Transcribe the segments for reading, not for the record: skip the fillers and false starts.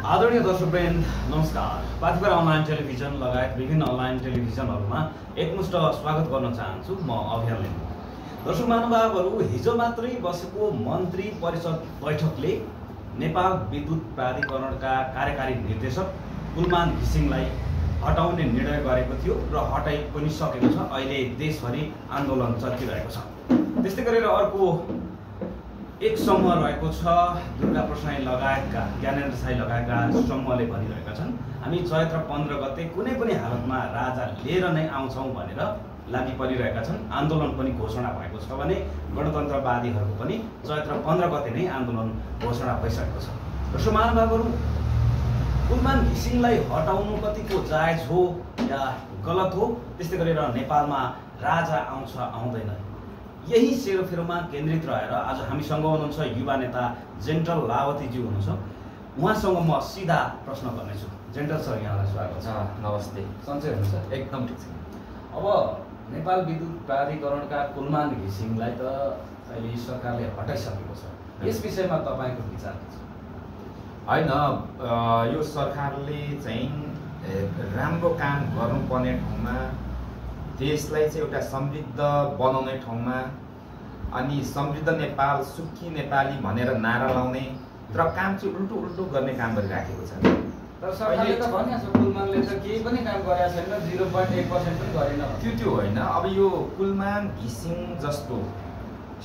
आदरणीय दर्शकवृन्द नमस्कार। पाथिभर online television लगायत विभिन्न अनलाइन टेलिभिजनहरूमा एकमुष्ट स्वागत गर्न चाहन्छु। म अभियान लिम्बू। दर्शक महानुभावहरू, हिजो मात्रै बसेको मन्त्री परिषद बैठकले नेपाल विद्युत प्राधिकरणका कार्यकारी निर्देशक कुलमान घिसिङलाई हटाउने निर्णय गरेको थियो र हटाइ पनि सकेको छ। अहिले देशभरि आन्दोलन चलिरहेको छ। त्यस्तै गरेर अर्को एक समूह रहेको छ, दुर्गा प्रसाई लगायतका, ज्ञानेन्द्र साई लगायतका समूहले भनिरहेका छन् हामी चैत्र 15 गते कुनै पनि हालतमा राजा लिएर नै आउँछौँ भनेर लागि परिरहेका छन्। आन्दोलन पनि घोषणा भएको छ भने गणतन्त्रवादीहरूको पनि चैत्र 15 गते नै आन्दोलन घोषणा भइसकेको छ। दर्शक महानुभावहरू, कुलमान घिसिङलाई हटाउनु कतिको जायज हो या गलत हो, त्यस्तै गरेर नेपालमा राजा आउँछ आउँदैन, यही सेरोफेरोमा केन्द्रित रहेर आज हामीसँग हुनुहुन्छ युवा नेता जेन्टल लावतीज्यू हुनुहुन्छ। उहाँसँग म सिधा प्रश्न गर्नेछु। जेन्टल सर, यहाँलाई स्वागत छ। नमस्ते। सन्चै हुनुहुन्छ? एकदम ठिक छ। अब नेपाल विद्युत प्राधिकरणका कुलमान घिसिङलाई त अहिले सरकारले हटाइसकेको छ, यस विषयमा तपाईँको विचार के छ? होइन, यो सरकारले चाहिँ राम्रो काम गर्नुपर्ने ठाउँमा, देशलाई चाहिँ एउटा समृद्ध बनाउने ठाउँमा, अनि समृद्ध नेपाल सुखी नेपाली भनेर नारा लाउने तर काम चाहिँ उल्टो उल्टो गर्ने काम गरिराखेको छ। तर सरकारले त भनेको छ कुलमानले त केही पनि काम गरेको छैन, 0.1% पनि गरेन। त्यो होइन। अब यो कुलमान घिसिङ जस्तो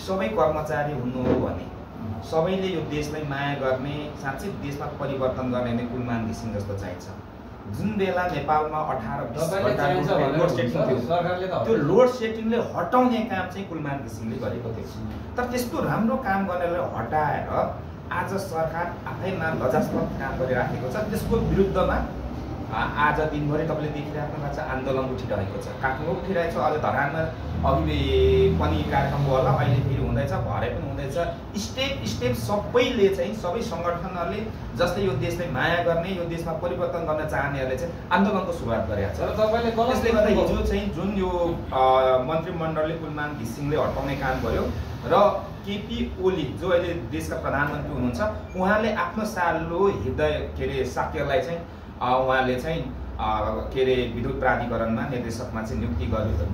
सबै कर्मचारी हुनु हो भने, सबैले यो देशलाई माया गर्ने, साँच्चै देशमा परिवर्तन गर्ने नै कुलमान घिसिङ जस्तो चाहिन्छ। जुन बेला नेपालमा 18-20 लोड सेटिङ थियो, त्यो लोड सेटिङले हटाउने काम चाहिँ कुलमान घिसिङले गरेको थियो। तर त्यस्तो राम्रो काम गर्नेलाई हटाएर आज सरकार आफैमा लज्जास्पद काम गरिराखेको छ। त्यसको विरुद्धमा आज दिनभरि तपाईँले देखिराख्नु भएको छ, आन्दोलन उठिरहेको छ। काठमाडौँ उठिरहेको छ, अहिले धरानमा अघि पनि कार्यक्रम भयो होला, अहिले फेरि हुँदैछ, भरे पनि हुँदैछ। स्टेप सबैले चाहिँ, सबै सङ्गठनहरूले जसले यो देशलाई माया गर्ने, यो देशमा परिवर्तन गर्न चाहनेहरूले चाहिँ आन्दोलनको सुरुवात गरेको छ। र तपाईँले त्यसले गर्दा हिजो चाहिँ जुन यो मन्त्रीमण्डलले कुलमान घिसिङले हटाउने काम गर्यो र केपी ओली जो अहिले देशका प्रधानमन्त्री हुनुहुन्छ, उहाँले आफ्नो सालो हृदय साक्यलाई चाहिँ उहाँले चाहिँ विद्युत प्राधिकरणमा निर्देशकमा चाहिँ नियुक्ति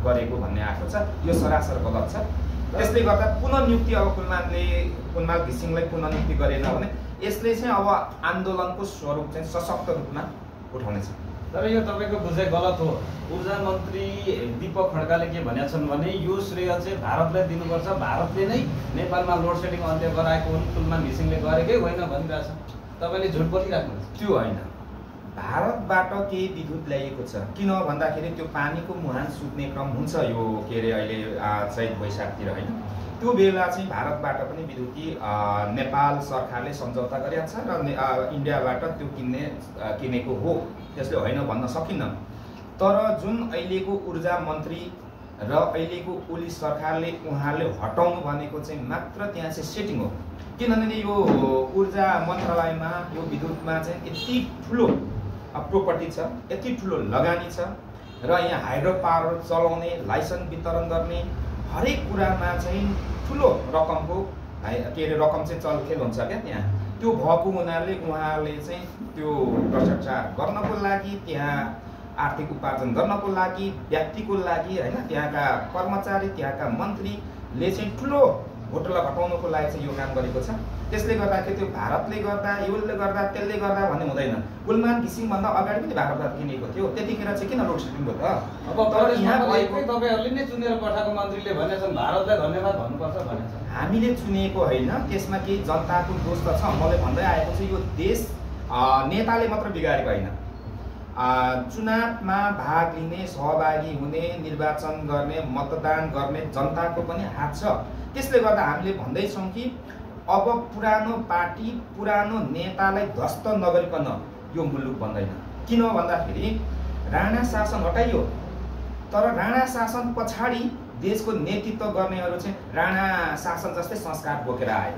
गरेको भन्ने आएको छ। यो सरासर गलत छ। त्यसले गर्दा पुनः नियुक्ति अब कुलमान घिसिङलाई पुनः नियुक्ति गरेन भने यसले चाहिँ अब आन्दोलनको स्वरूप चाहिँ सशक्त रूपमा उठाउनेछ। तर यो तपाईँको बुझाइ गलत हो। ऊर्जा मन्त्री दीपक खड्काले के भनेका छन् भने यो श्रेय चाहिँ भारतलाई दिनुपर्छ, भारतले नै नेपालमा लोड सेडिङ अन्त्य गराएको हुन्, कुलमान घिसिङले गरेकै होइन भनिरहेछ। तपाईँले झुट बोलिराख्नुहुन्छ। त्यो होइन, भारतबाट केही विद्युत ल्याइएको छ। किन भन्दाखेरि त्यो पानीको मुहान सुत्ने क्रम हुन्छ यो अहिले चैत वैशाखतिर होइन, त्यो बेला चाहिँ भारतबाट पनि विद्युती नेपाल सरकारले सम्झौता गरेको छ र इन्डियाबाट त्यो किनेको हो, त्यसले होइन भन्न सकिन्न। तर जुन अहिलेको ऊर्जा मन्त्री र अहिलेको ओली सरकारले उहाँले हटाउनु भनेको चाहिँ मात्र त्यहाँ चाहिँ सेटिङ हो। किनभने यो ऊर्जा मन्त्रालयमा यो विद्युतमा चाहिँ यति ठुलो प्रोपर्टी छ, यति ठुलो लगानी छ र यहाँ हाइड्रो पावर चलाउने, लाइसेन्स वितरण गर्ने हरेक कुरामा चाहिँ ठुलो रकमको रकम चाहिँ चलखेल हुन्छ क्या त्यहाँ। त्यो भएको हुनाले उहाँले चाहिँ त्यो भ्रष्टाचार गर्नको लागि, त्यहाँ आर्थिक उपार्जन गर्नको लागि, व्यक्तिको लागि होइन, त्यहाँका कर्मचारी, त्यहाँका मन्त्रीले चाहिँ ठुलो होटल घटाउनको लागि चाहिँ यो काम गरेको छ। त्यसले गर्दाखेरि त्यो भारतले गर्दा, यसले गर्दा, त्यसले गर्दा भन्ने हुँदैन। कुलमान घिसिङभन्दा अगाडि पनि भारतबाट किनेको थियो, त्यतिखेर चाहिँ किन लोड सेडिङ भयो त? अब यहाँ तपाईँहरूले नै चुनेर पठाएको मन्त्रीले भनेछन् भारतलाई धन्यवाद भन्नुपर्छ भनेछन्। हामीले चुनेको होइन, त्यसमा केही जनताको दोष त छ। मैले भन्दै आएको छु यो देश नेताले मात्र बिगारेको होइन, चुनावमा भाग लिने, सहभागी हुने, निर्वाचन गर्ने, मतदान गर्ने जनताको पनि हात छ। त्यसले गर्दा हामीले भन्दैछौँ कि अब पुरानो पार्टी, पुरानो नेतालाई ध्वस्त नगरिकन यो मुलुक बन्दैन। किन भन्दाखेरि राणा शासन हटाइयो, तर राणा शासन पछाडि देशको नेतृत्व गर्नेहरू चाहिँ राणा शासन जस्तै संस्कार बोकेर आए,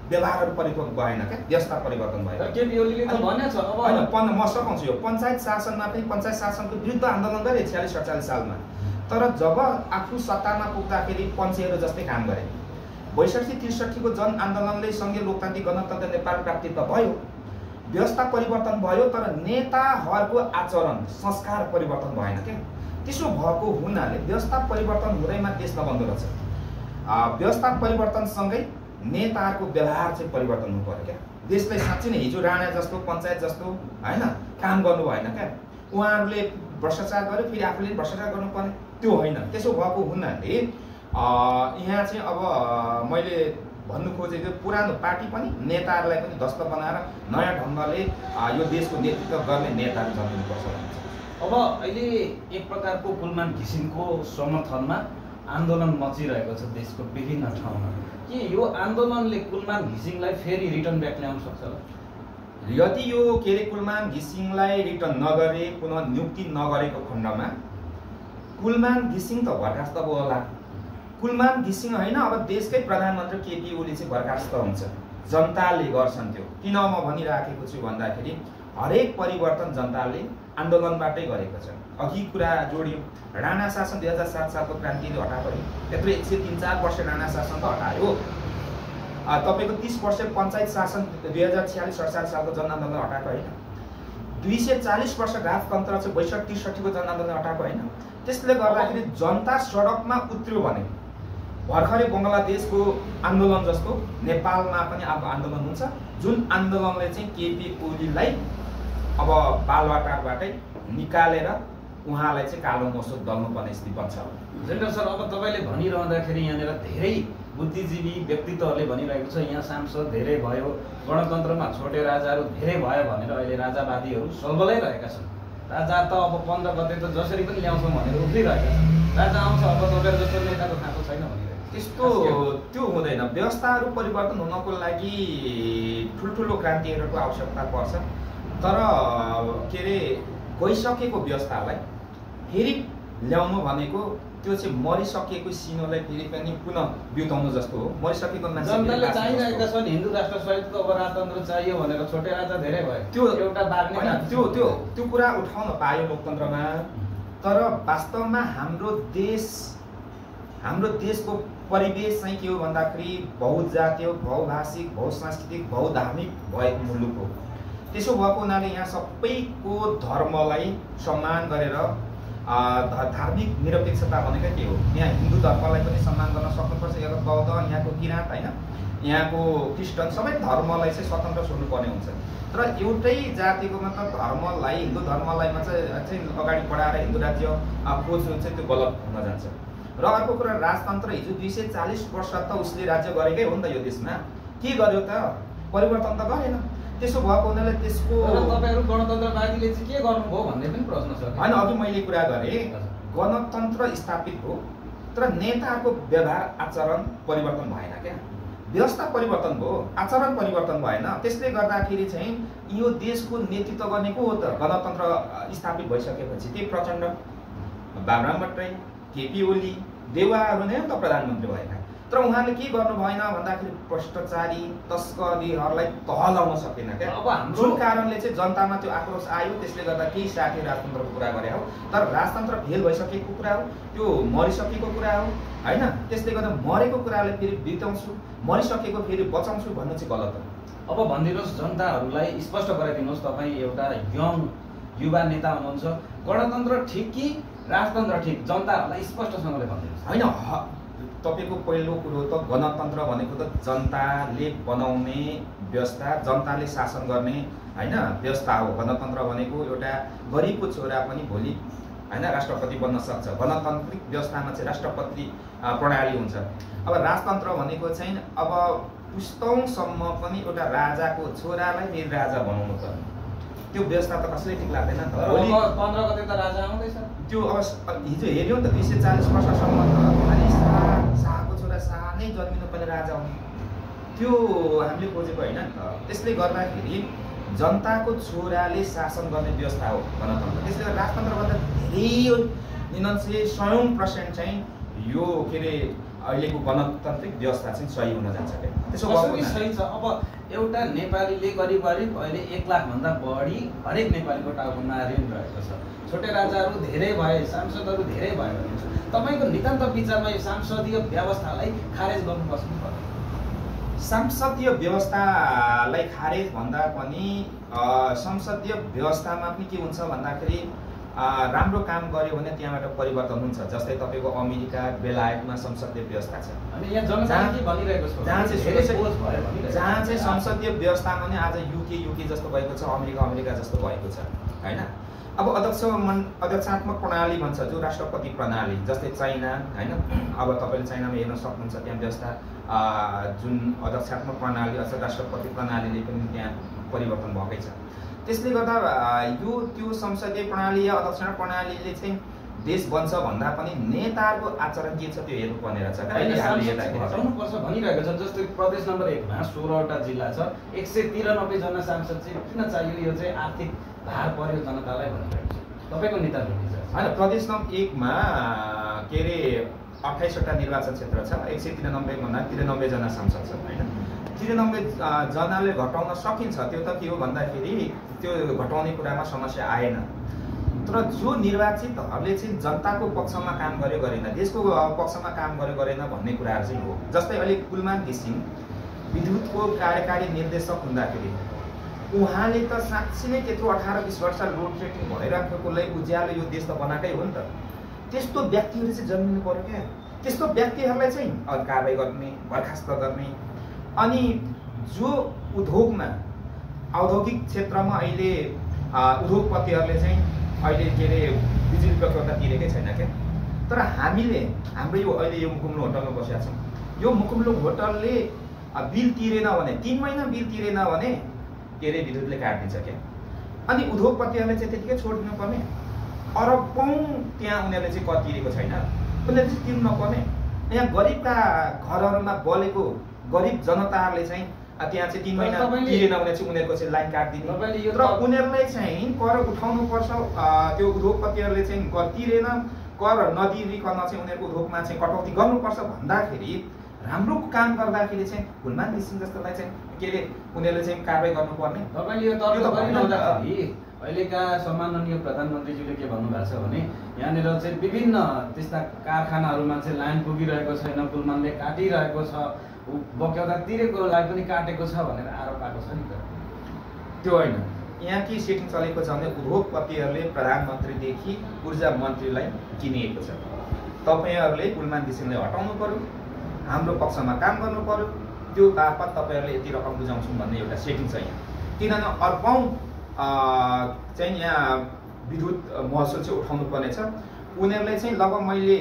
व्यवहारहरू परिवर्तन भएन क्या, व्यवस्था परिवर्तन भएन। केपी ओलीले त भनेछ अब होइन, म सघाउँछु यो पञ्चायत शासनमा पनि पञ्चायत शासनको विरुद्ध आन्दोलन गरे 46-47 सालमा। तर जब आफू सत्तामा पुग्दाखेरि पञ्चेहरू जस्तै काम गरे। 62-63 को जन आन्दोलनले सङ्घीय लोकतान्त्रिक गणतन्त्र नेपाल प्राप्ति त भयो, व्यवस्था परिवर्तन भयो तर नेताहरूको आचरण संस्कार परिवर्तन भएन क्या। त्यसो भएको हुनाले व्यवस्था परिवर्तन हुँदैमा देश नबन्दो रहेछ। व्यवस्था परिवर्तनसँगै नेताहरूको व्यवहार चाहिँ परिवर्तन हुनु पर्यो क्या। देशलाई साँच्चै नै हिजो राणा जस्तो पञ्चायत जस्तो होइन काम गर्नु भएन क्या। उहाँहरूले भ्रष्टाचार गर्यो फेरि आफूले भ्रष्टाचार गर्नुपर्ने त्यो होइन। त्यसो भएको हुनाले यहाँ चाहिँ अब मैले भन्नु खोजेको पुरानो पार्टी पनि नेताहरूलाई पनि ध्वस्त बनाएर नयाँ ढङ्गले यो देशको नेतृत्व गर्ने नेताहरू जन्मिनुपर्छ भन्छ। अब अहिले एक प्रकारको कुलमान घिसिङको समर्थनमा आन्दोलन मचिरहेको छ देशको विभिन्न ठाउँमा। के यो आन्दोलनले कुलमान घिसिङलाई फेरि रिटर्न ब्याक ल्याउन सक्छ? यदि यो के अरे कुलमान घिसिङलाई रिटर्न नगरे पुनः नियुक्ति नगरेको खण्डमा कुलमान घिसिङ त बर्खास्त होला। कुलमान घिसिङ होइन अब देशकै प्रधानमन्त्री केपी ओली चाहिँ बर्खास्त हुन्छ। जनताले गर्छन् त्यो। किन म भनिराखेको छु भन्दाखेरि हरेक परिवर्तन जनताले आन्दोलनबाटै गरेको छ। अघि कुरा जोडियो राणा शासन 2007 सालको क्रान्तिले हटायो। त्यत्रो 103-4 वर्ष राणा शासन त हटायो। तपाईँको 30 वर्ष पञ्चायत शासन 2046-47 सालको जनआन्दोलन हटाएको होइन। 240 वर्ष राजतन्त्र चाहिँ 62-63 को जनआन्दोलन हटाएको होइन। त्यसले गर्दाखेरि जनता सडकमा उत्रियो भने भर्खरै बङ्गलादेशको आन्दोलन जस्तो नेपालमा पनि अब आन्दोलन हुन्छ, जुन आन्दोलनले चाहिँ केपी ओलीलाई अब बालवाटारबाटै निकालेर उहाँलाई चाहिँ कालो मोसो दल्नुपर्ने स्थिति बन्छ। जेनरल सर, अब तपाईँले भनिरहँदाखेरि यहाँनिर धेरै बुद्धिजीवी व्यक्तित्वहरूले भनिरहेको छ यहाँ सांसद धेरै भयो, गणतन्त्रमा छोटे राजाहरू धेरै भयो भनेर अहिले राजावादीहरू सल्बलाइरहेका छन्। राजा त अब 15 गते त जसरी पनि ल्याउँछौँ भनेर उफ्रिरहेका छन्। राजा आउँछ अब तपाईँहरू जस्तो नेताको खाएको छैन भनिरहेको। त्यस्तो त्यो हुँदैन। व्यवस्थाहरू परिवर्तन हुनको लागि ठुल्ठुलो क्रान्तिहरूको आवश्यकता पर्छ। तर के अरे गइसकेको व्यवस्थालाई फेरि ल्याउनु भनेको त्यो चाहिँ मरिसकेको सिनोलाई फेरि पनि पुनः बिउताउनु जस्तो हो। मरिसकेको जनताले चाहिरहेका छन् हिन्दू राष्ट्र सहितको अब राजतन्त्र चाहियो भनेर छोटे राजा धेरै भयो। त्यो एउटा बाग्ने त्यो कुरा उठाउन पायो लोकतन्त्रमा। तर वास्तवमा हाम्रो देशको परिवेश चाहिँ के हो भन्दाखेरि बहुजातीय, बहुभाषिक, बहुसांस्कृतिक, बहुधार्मिक भएको मुलुक हो। त्यसो भएको हुनाले यहाँ सबैको धर्मलाई सम्मान गरेर धार्मिक निरपेक्षता भनेको के हो? यहाँ हिन्दू धर्मलाई पनि सम्मान गर्न सक्नुपर्छ। यहाँ बौद्ध, यहाँको किराँत होइन, यहाँको क्रिस्चियन सबै धर्मलाई चाहिँ स्वतन्त्र छोड्नुपर्ने हुन्छ। तर एउटै जातिको मतलब धर्मलाई, हिन्दू धर्मलाई चाहिँ अगाडि बढाएर हिन्दू राज्य खोज्नु चाहिँ त्यो गलत हुन जान्छ। र अर्को कुरा राजतन्त्र हिजो 240 वर्ष त उसले राज्य गरेकै हो नि त यो देशमा। के गर्यो त? परिवर्तन त गरेन। त्यसो भएको हुनाले त्यसको तपाईहरु गणतन्त्रवादीले चाहिँ के गर्नुभयो भन्ने पनि प्रश्न छ। हैन, अघि मैले कुरा गरेँ गणतन्त्र स्थापित हो तर नेताहरूको व्यवहार आचरण परिवर्तन भएन क्या। व्यवस्था परिवर्तन भयो, आचरण परिवर्तन भएन। त्यसले गर्दाखेरि चाहिँ यो देशको नेतृत्व गर्ने को हो त? गणतन्त्र स्थापित भइसकेपछि त्यही प्रचण्ड, बाबुराम भट्टराई, केपी ओली, देउवाहरू नै त प्रधानमन्त्री भएका। तर उहाँले के गर्नु भएन भन्दाखेरि भ्रष्टाचारी तस्करीहरूलाई तह लाउन सकेन क्या। जुन कारणले चाहिँ जनतामा त्यो आक्रोश आयो। त्यसले गर्दा केही साथी राजतन्त्रको कुरा गरे हो, तर राजतन्त्र फेल भइसकेको कुरा हो, त्यो मरिसकेको कुरा हो हैन। त्यसले गर्दा मरेको कुराले फेरि बिताउँछु, मरिसकेको फेरि बचाउँछु भन्नु चाहिँ गलत हो। अब भनिदिनुहोस्, जनताहरूलाई स्पष्ट गराइदिनुहोस्, तपाईँ एउटा यङ युवा नेता हुनुहुन्छ, गणतन्त्र ठिक कि राजतन्त्र ठिक? जनताहरूलाई स्पष्टसँगले भनिदिनुहोस्। हैन, तपाईको पहिलो कुरो त गणतन्त्र भनेको त जनताले बनाउने व्यवस्था, जनताले शासन गर्ने हैन व्यवस्था हो। गणतन्त्र भनेको एउटा गरिबको छोरा पनि भोलि हैन राष्ट्रपति बन्न सक्छ। गणतान्त्रिक व्यवस्थामा चाहिँ राष्ट्रपति प्रणाली हुन्छ। अब राजतन्त्र भनेको चाहिँ अब पुस्तौंसम्म पनि एउटा राजाको छोरालाई फेरि राजा बनाउनु पर्ने, त्यो व्यवस्था त कसैले ठिक लाग्दैन नि त। भोलि 15 गते त राजा आउँदैछ। त्यो अब हिजो हेर्यो नि त 240 वर्षसम्म खालि शाहको छोरा शाह नै जन्मिनु पर्ने राजा हो, त्यो हामीले खोजेको होइन नि त। त्यसले गर्दाखेरि जनताको छोराले शासन गर्ने व्यवस्था हो गणतन्त्र। त्यसले गर्दा राजतन्त्रभन्दा धेरै 99% चाहिँ यो के अरे अहिलेको गणतान्त्रिक व्यवस्था चाहिँ सही हुन जान्छ क्या। त्यसो कसरी सही छ? अब एउटा नेपालीले करिब अहिले 1 लाखभन्दा बढी हरेक नेपालीको टाउकोमा ऋण रहेको छ। छोटे राजाहरू धेरै भए, सांसदहरू धेरै भए भने तपाईँको नितान्त विचारमा यो सांसदीय व्यवस्थालाई खारेज गर्नुपर्छ। संसदीय व्यवस्थालाई खारेज भन्दा पनि संसदीय व्यवस्थामा पनि के हुन्छ भन्दाखेरि राम्रो काम गर्यो भने त्यहाँबाट परिवर्तन हुन्छ। जस्तै तपाईँको अमेरिका बेलायतमा संसदीय व्यवस्था छ। अनि यहाँ जनताले के भनिरहेको छ, जहाँ चाहिँ संसदीय व्यवस्थामा नि आज युके जस्तो भएको छ, अमेरिका जस्तो भएको छ हैन। अब अध्यक्षात्मक प्रणाली भन्छ जो राष्ट्रपति प्रणाली, जस्तै चाइना हैन। अब तपाईँले चाइनामा हेर्न सक्नुहुन्छ त्यहाँ व्यवस्था जुन अध्यक्षात्मक प्रणाली अथवा राष्ट्रपति प्रणालीले पनि त्यहाँ परिवर्तन भएकै छ। त्यसले गर्दा यो त्यो संसदीय प्रणाली या अध्यक्षात्मक प्रणालीले चाहिँ देश बन्छ भन्दा पनि नेताहरूको आचरण के छ त्यो हेर्नुपर्ने रहेछ। हटाउनुपर्छ भनिरहेको छ। जस्तै प्रदेश नम्बर 1 मा 16वटा जिल्ला छ, 193 जना सांसद चाहिँ किन चाहियो? यो चाहिँ आर्थिक भार पर्यो जनतालाई भनिरहेको छ। तपाईँको नेता होइन, प्रदेश नम्बर 1 मा के अरे 28वटा निर्वाचन क्षेत्र छ, 193 भन्दा 93 जना सांसद छन् हैन। 93 जनाले घटाउन सकिन्छ। त्यो त के हो भन्दाखेरि त्यो घटाउने कुरामा समस्या आएन। तर जो निर्वाचितहरूले चाहिँ जनताको पक्षमा काम गर्यो गरेन, देशको पक्षमा काम गर्यो गरेन भन्ने कुराहरू चाहिँ हो। जस्तै अहिले कुलमान घिसिङ विद्युतको कार्यकारी निर्देशक हुँदाखेरि उहाँले त साँच्चै नै त्यत्रो 18-20 वर्ष लोड सेटिङ भइराखेकोलाई उज्यालो यो देश त बनाएकै हो नि त। त्यस्तो व्यक्तिहरू चाहिँ जन्मिनु पर्यो क्या। त्यस्तो व्यक्तिहरूलाई चाहिँ कारबाही गर्ने, बर्खास्त गर्ने। अनि जो उद्योगमा औद्योगिक क्षेत्रमा अहिले उद्योगपतिहरूले चाहिँ अहिले के अरे बिजुली प्रयोगकर्ता तिरेकै छैन क्या। तर हाम्रो यो अहिले यो मुकुम्लो होटलमा बसेका छौँ, यो मुकुम्लो होटलले बिल तिरेन भने 3 महिना बिल तिरेन भने के अरे विद्युतले काटिदिन्छ क्या। अनि उद्योगपतिहरूले चाहिँ त्यतिकै छोडिदिनु पर्ने। अरबौँ त्यहाँ उनीहरूले चाहिँ कर तिरेको छैन, उनीहरूले चाहिँ तिर्नु नपर्ने। यहाँ गरिबका घरहरूमा बलेको गरिब जनताहरूले चाहिँ त्यहाँ चाहिँ 3 महिना तिरेन भने चाहिँ उनीहरूको चाहिँ लाइन काटिदिने। र उनीहरूलाई चाहिँ कर उठाउनु पर्छ। त्यो उद्योगपतिहरूले चाहिँ कर तिरेन, कर नदिइकन चाहिँ उनीहरूको उद्योगमा चाहिँ कटौती गर्नुपर्छ भन्दाखेरि राम्रो काम गर्दाखेरि चाहिँ कुलमान घिसिङ जस्तोलाई चाहिँ के अरे उनीहरूले चाहिँ कारबाही गर्नुपर्ने। तपाईँले यो तर्क गरिरहँदाखेरि अहिलेका सम्माननीय प्रधानमन्त्रीज्यूले के भन्नुभएको छ भने यहाँनिर चाहिँ विभिन्न त्यस्ता कारखानाहरूमा चाहिँ लाइन पुगिरहेको छैन, कुलमानले काटिरहेको छ, बक्यौता तिरेकोलाई पनि काटेको छ भनेर आरोप आएको छ नि त। त्यो होइन, यहाँ के सेटिङ चलेको छ भने उद्योगपतिहरूले प्रधानमन्त्रीदेखि ऊर्जा मन्त्रीलाई किनिएको छ। तपाईँहरूले कुलमान घिसिङलाई हटाउनु पर्यो, हाम्रो पक्षमा काम गर्नु पर्यो, त्यो बापत तपाईँहरूले यति रकम बुझाउँछौँ भन्ने एउटा सेटिङ छ यहाँ। किनभने अर्बौँ चाहिँ यहाँ विद्युत महसुल चाहिँ उठाउनु पर्नेछ। उनीहरूलाई चाहिँ लगभग मैले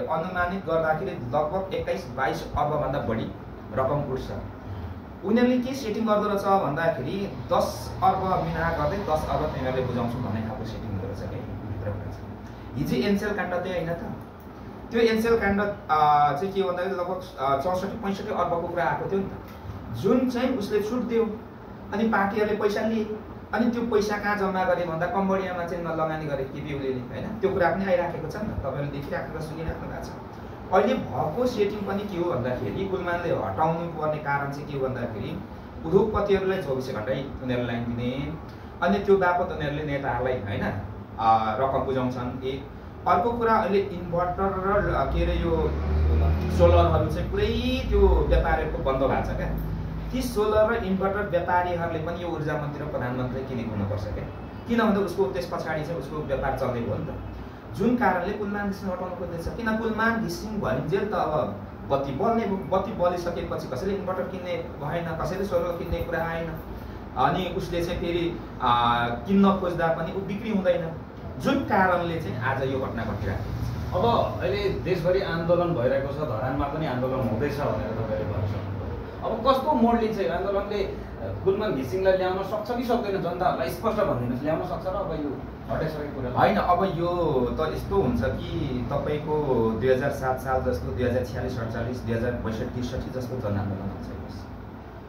अनुमानित गर्दाखेरि लगभग 21-22 अर्बभन्दा बढी रकम उठ्छ। उनीहरूले के सेटिङ गर्दो रहेछ भन्दाखेरि 10 अर्ब मिना गर्दै 10 अर्ब तिनीहरूले बुझाउँछौँ भन्ने खालको सेटिङ हुँदो रहेछ क्या भित्रबाट चाहिँ। हिजो एनसेल काण्ड त्यही होइन त। त्यो एनसेल काण्ड चाहिँ के भन्दाखेरि लगभग 64-65 अर्बको कुरा आएको थियो नि त, जुन चाहिँ उसले छुट दियो। अनि पार्टीहरूले पैसा लिए, अनि त्यो पैसा कहाँ जम्मा गरे भन्दा कम्बोडियामा चाहिँ लगानी गरे केपी ओलीले हैन। त्यो कुरा पनि आइराखेको छ नि त, तपाईँले देखिराख्नु सुनिराख्नु भएको छ। अहिले भएको सेटिङ पनि के हो भन्दाखेरि कुलमानले हटाउनु पर्ने कारण चाहिँ के हो भन्दाखेरि उद्योगपतिहरूलाई 24 घण्टा उनीहरूले लाइन दिने, अनि त्यो बापत उनीहरूले नेताहरूलाई हैन रकम बुझाउँछन्। एक अर्को कुरा अहिले इन्भर्टर र के अरे यो सोलरहरू चाहिँ पुरै त्यो व्यापारीहरूको बन्द भएको छ क्या। ती सोलर र इन्भर्टर व्यापारीहरूले पनि यो ऊर्जा मन्त्री र प्रधानमन्त्री किनेको हुनुपर्छ क्या। किनभने उसको त्यस पछाडि चाहिँ उसको व्यापार चल्दै हो नि त। जुन कारणले कुलमान घिसिङ हटाउनु खोज्दैछ। किन कुलमान घिसिङ भइन्जेल त अब बत्ती बलिसकेपछि कसैले इन्भर्टर किन्ने भएन, कसैले सोलर किन्ने कुरा आएन। अनि उसले चाहिँ फेरि किन्न खोज्दा पनि ऊ बिक्री हुँदैन, जुन कारणले चाहिँ आज यो घटना घटिरहेको छ। अब अहिले देशभरि आन्दोलन भइरहेको छ, धरानमा पनि आन्दोलन हुँदैछ भनेर तपाईँले भन्नुहुन्छ। अब कस्तो मोड लिन्छ यो आन्दोलनले? कुलमान घिसिङलाई ल्याउन सक्छ कि सक्दैन? जनताहरूलाई स्पष्ट भनिदिनुहोस्, ल्याउन सक्छ र अब यो हटाइसकेको कुरा होइन। अब यो त यस्तो हुन्छ कि तपाईँको 2007 साल जस्तो 2046-48, 2062-63 जस्तो जनआन्दोलन हुन्छ।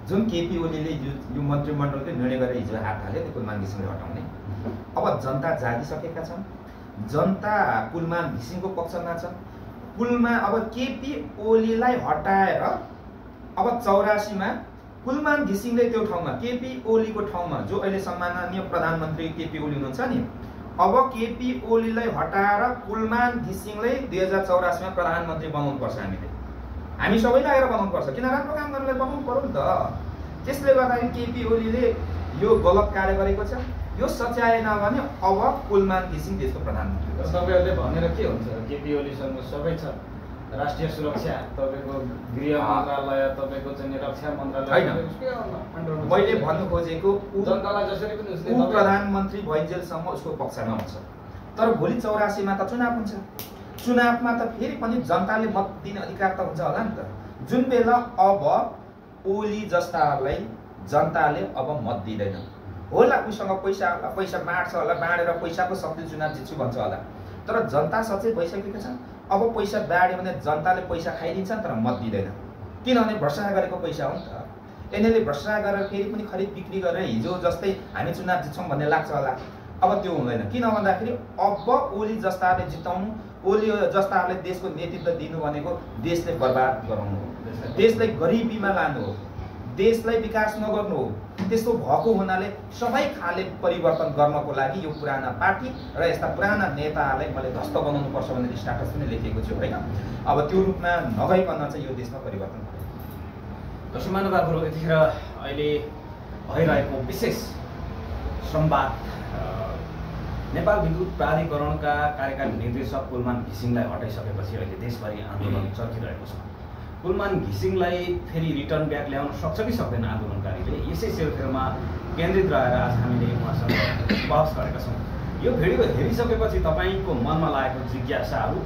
जुन केपी ओलीले यो मन्त्रीमण्डलकै निर्णय गरेर हिजो हात हाल्यो त्यो कुलमान घिसिङलाई हटाउने। अब जनता जागिसकेका छन्, जनता कुलमान घिसिङको पक्षमा छ। अब केपी ओलीलाई हटाएर अब 84मा कुलमान घिसिङले त्यो ठाउँमा केपी ओलीको ठाउँमा जो अहिले सम्माननीय प्रधानमन्त्री केपी ओली हुनुहुन्छ नि, अब केपी ओलीलाई हटाएर कुलमान घिसिङलाई 2084मा प्रधानमन्त्री बनाउनु पर्छ हामीले। हामी सबै लागेर बनाउनुपर्छ, किन राम्रो काम गर्नलाई बनाउनु पर्यो नि त। त्यसले गर्दाखेरि केपी ओलीले यो गलत कार्य गरेको छ। यो सच्याएन भने अब कुलमान घिसिङ देशको प्रधानमन्त्री हुन्छ। तपाईँहरूले भनेर के हुन्छ, केपी ओलीसँग सबै छ, राष्ट्रिय सुरक्षा, तपाईँको गृह मन्त्रालय, तपाईँको चाहिँ रक्षा मन्त्रालय। मैले भन्नु खोजेको जनतालाई जसरी पनि उसले प्रधानमन्त्री भइन्जेलसम्म उसको पक्षमा हुन्छ, तर भोलि 84 मा त चुनाव हुन्छ। चुनावमा त फेरि पनि जनताले मत दिने अधिकार त हुन्छ होला नि त। जुन बेला अब ओली जस्ताहरूलाई जनताले अब मत दिँदैन होला, उसँग पैसा होला, पैसा बाँड्छ होला, बाँडेर पैसाको शक्ति चुनाव जित्छु भन्छ होला, तर जनता सचेत भइसकेको छ। अब पैसा बाँड्यो भने जनताले पैसा खाइदिन्छ तर मत दिँदैन, किनभने भ्रष्टाचार गरेको पैसा हो नि त। यिनीहरूले भ्रष्टाचार गरेर फेरि पनि खरिद बिक्री गरेर हिजो जस्तै हामी चुनाव जित्छौँ भन्ने लाग्छ होला, अब त्यो हुँदैन। किन भन्दाखेरि अब ओली जस्ताहरूले जिताउनु, ओली जस्ताहरूले देशको नेतृत्व दिनु भनेको देशले बर्बाद गराउनु हो, देशलाई गरिबीमा लानु हो, देशलाई विकास नगर्नु हो। त्यस्तो भएको हुनाले सबै खाले परिवर्तन गर्नको लागि यो पुराना पार्टी र यस्ता पुराना नेताहरूलाई मैले ध्वस्त बनाउनुपर्छ भनेर स्ट्याटस पनि लेखेको छु होइन। अब त्यो रूपमा नभइकन चाहिँ यो देशमा परिवर्तन भयो। दर्शक महानुभावहरू, यतिखेर अहिले भइरहेको विशेष संवाद नेपाल विद्युत प्राधिकरणका कार्यकारी निर्देशक कुलमान घिसिङलाई हटाइसकेपछि अहिले देशभरि आन्दोलन चर्किरहेको छ। कुलमान घिसिङलाई फेरि रिटर्न ब्याक ल्याउन सक्छ कि सक्दैन आन्दोलनकारीले, यसै सेलफेरमा केन्द्रित रहेर आज हामीले उहाँसँग बहस गरेका छौँ। यो भिडियो हेरिसकेपछि तपाईँको मनमा लागेको जिज्ञासाहरू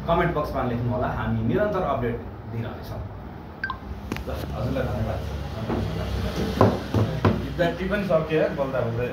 कमेन्ट बक्समा लेख्नुहोला, हामी निरन्तर अपडेट दिइरहनेछौँ। हजुरलाई धन्यवाद। विद्यार्थी पनि सक्यो बोल्दा बोल्दै।